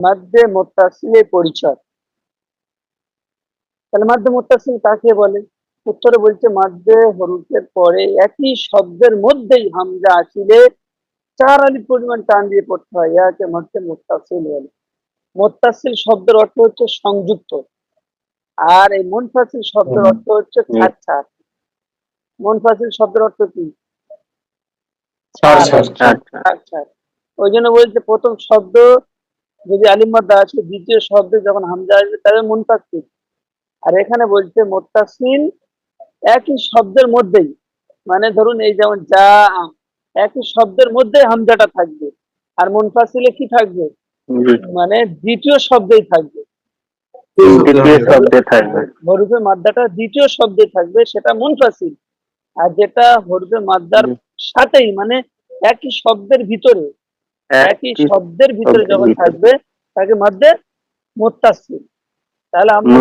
মাদ্দে মুত্তাসিলের পরিচয়। তাহলে মাদ্দে মুত্তাসিল কাকে বলে? উত্তরে বলছে মাদ্দে হরফের পরে একই শব্দের মধ্যেই হামজা আসিলে 4 আলিফ পরিমাণ টান দিয়ে পড়তে হয়, ইহাকে মাদ্দে মুত্তাসিল বলে। মুত্তাসিল শব্দের অর্থ হচ্ছে সংযুক্ত, আর এই মুনফাসিল শব্দের অর্থ হচ্ছে ছাড় ছাড়। মুনফাসিল শব্দের অর্থ কি? ছাড় ছাড়। ওই জন্য বলছে প্রথম শব্দ যদি আলিফ মাদ্দা আসে, দ্বিতীয় শব্দে যখন হামজা আসবে তাহলে মুনফাসিল। আর এখানে বলছে মুত্তাসিল একই শব্দের মধ্যেই, মানে ধরুন এই যেমন যা, একই শব্দের মধ্যে হামজাটা থাকবে, আর মুনফাসিলে কি থাকবে? মানে দ্বিতীয় শব্দেই থাকবে, হরফে মাদ্দাটা দ্বিতীয় শব্দে থাকবে, সেটা মুনফাসিল। আর যেটা হরফে মাদ্দার সাথেই, মানে একই শব্দের ভিতরে, একই শব্দের ভিতরে যখন থাকবে তাকে মাদ্দে মুত্তাসিল। তাহলে আমরা